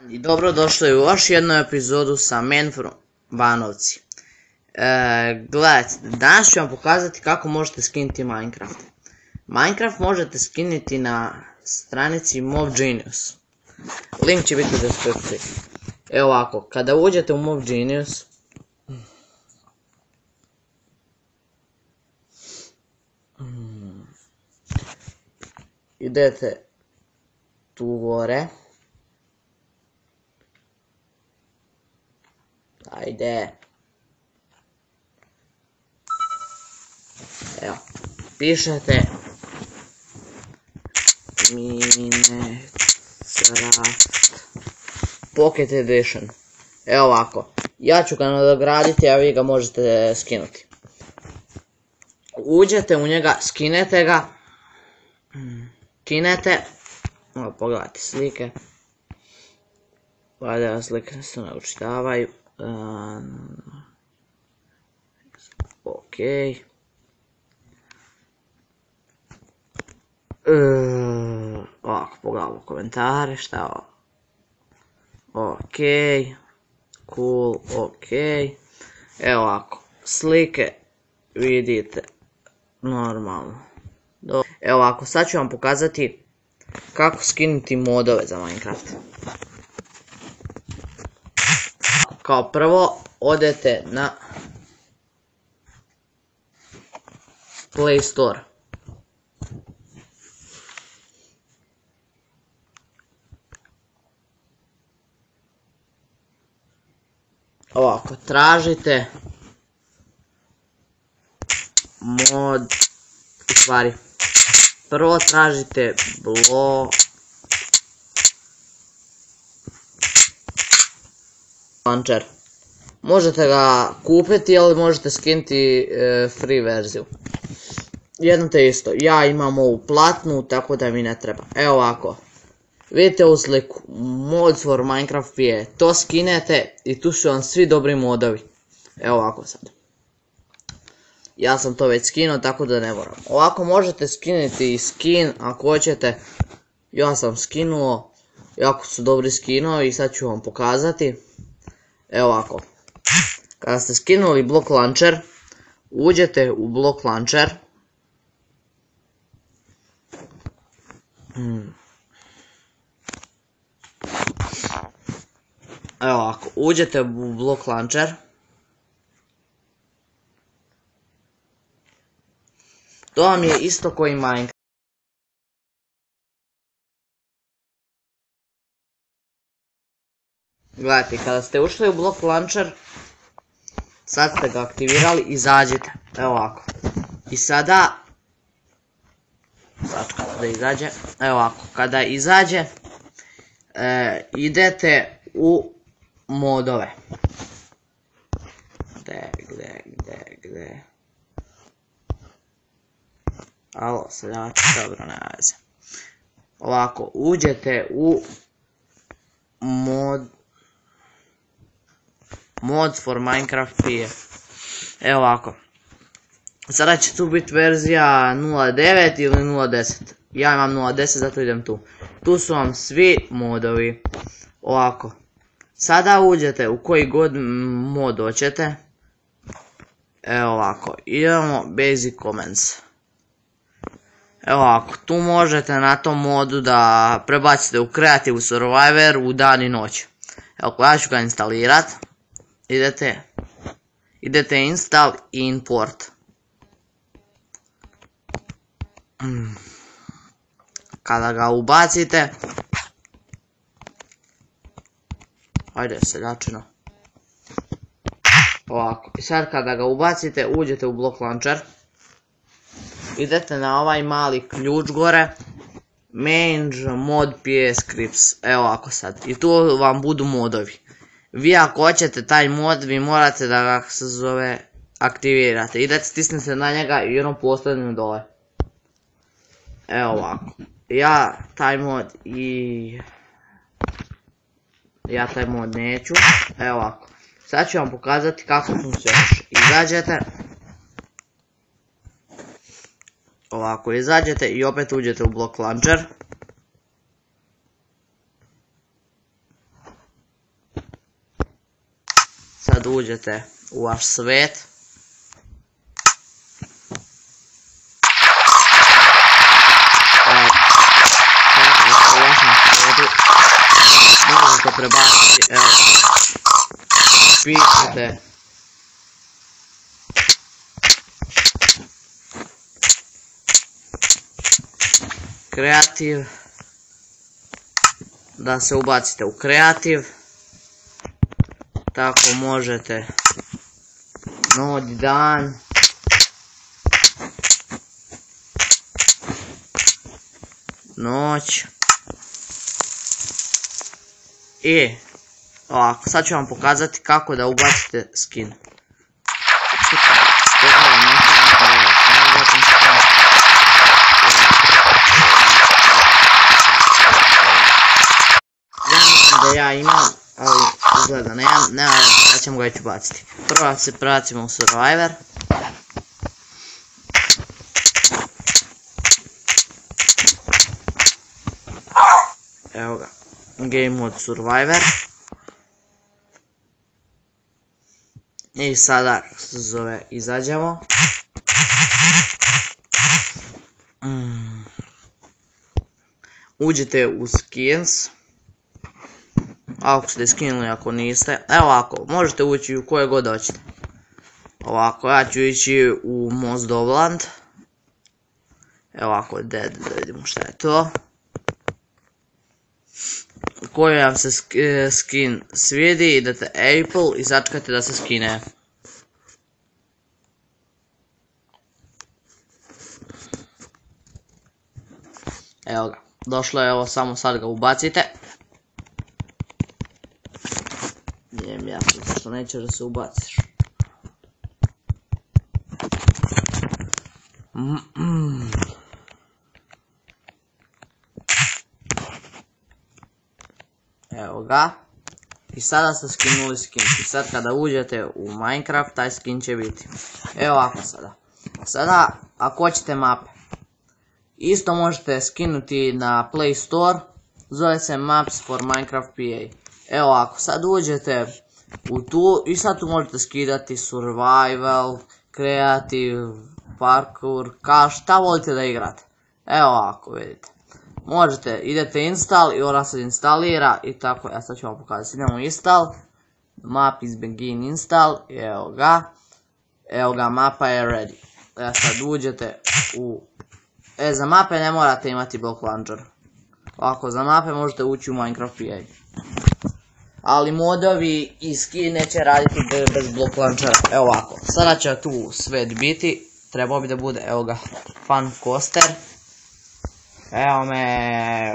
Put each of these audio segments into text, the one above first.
I dobrodošli u još jednu epizodu sa Menfrom Banovci. Gledajte, danas ću vam pokazati kako možete skinuti Minecraft. Minecraft možete skinuti na stranici Mob Genius. Link će biti u deskripciji. Evo ovako, kada uđete u Mob Genius, idete tu gore. Ajde. Evo. Pišete Minecraft Pocket Edition. Evo ovako. Ja ću ga nadograditi, a vi ga možete skinuti. Uđete u njega, skinete ga. Skinete. Evo, pogledajte slike. Valjda slike se ne učitavaju. Ok. Ovako, pogledamo komentare, šta ovo. Ok. Cool, ok. Evo ovako, slike vidite normalno. Evo ovako, sad ću vam pokazati kako skinuti modove za Minecraft. Kao prvo, odete na Play Store. Ovako, tražite mod, u stvari, prvo tražite Block Launcher. Možete ga kupiti, ali možete skinuti free verziju. Jedno te isto, ja imam ovu platnu, tako da mi ne treba. Evo ovako, vidite ovu sliku, Mods for Minecraft PE, to skinete i tu su vam svi dobri modovi. Evo ovako sad. Ja sam to već skinuo, tako da ne moram. Ovako možete skinuti i skin ako hoćete. Ja sam skinuo, jako su dobri skinovi i sad ću vam pokazati. Evo ovako. Kada ste skinuli Block Launcher, uđete u Block Launcher. Evo ovako, uđete u Block Launcher. To vam je isto koji Minecraft. Gledajte, kada ste ušli u Block Launcher, sad ste ga aktivirali, izađete. Evo ovako. I sada, sačekajte da izađe. Evo ovako, kada izađe, idete u modove. Gde? Alo, seljači, dobro, ne veze. Ovako, uđete u Mods for Minecraft PE. Evo ovako. Sada će tu biti verzija 0.9 ili 0.10. Ja imam 0.10, zato idem tu. Tu su vam svi modovi. Ovako. Sada uđete u koji god mod hoćete. Evo ovako. Idemo Basic Comments. Evo ovako. Tu možete na tom modu da prebacite u Creative Survivor u dan i noć. Evo, ja ću ga instalirati. Idete install i import. Kada ga ubacite, ajde seljačino. Ovako, i sad kada ga ubacite, uđete u Block Launcher. Idete na ovaj mali ključ gore. Mange mod PE scripts. Evo ovako sad. I tu vam budu modovi. Vi ako hoćete taj mod, vi morate da ga se zove aktivirate. Idete, stisnete na njega i ono posljednje dole. Evo ovako. Ja taj mod neću. Evo ovako. Sad ću vam pokazati kako funkcioniše. Izađete. Ovako, izađete i opet uđete u Block Launcher. sad uđete u vaš svet. Možete prebaciti, evo, pišete kreativ, da se ubacite u kreativ, tako možete noć, dan, noć. I ovako, sad ću vam pokazati kako da ubacite skin. Ja mislim da ja imam, ali izgleda nemam, sad ćemo ga ići ubaciti. Prvo se prebacimo u Survivor. Evo ga. Game mode Survivor. I sada se zove izađemo. Uđete u skins. Ako ste skinuli, ako niste. Evo ovako, možete ući u koje god hoćete. Ovako, ja ću ići u Mozdovland. Evo ovako, da vidimo šta je to. Koji vam se skin svidi, idete Apple i začekate da se skine. Evo ga, došlo je, evo samo sad ga ubacite. Nijem jasno što neće da se ubaciš. Evo ga. I sada ste skinuli skin. I sad kada uđete u Minecraft, taj skin će biti. Evo ovako sada. Sada, ako hoćete mape, isto možete skinuti na Play Store. Zove se Maps for Minecraft PA. Evo ovako, sad uđete u tu i sad tu možete skidati Survival, Creative, Parkour, šta volite da igrate. Evo ovako, vidite. Možete, idete install i ona se instalira i tako, ja sad ću vam pokazati, idemo install, map is begin install, evo ga, mapa je ready. Ja sad uđete u, za mape ne morate imati block launcher, ovako za mape možete ući u Minecraft PA. Ali modovi i skin neće raditi bez block launchera, evo ovako, sada će tu svet biti, trebao bi da bude, evo ga, Fun Coaster. Evo me,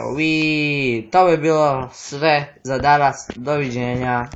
to bi bilo sve za danas, doviđenja.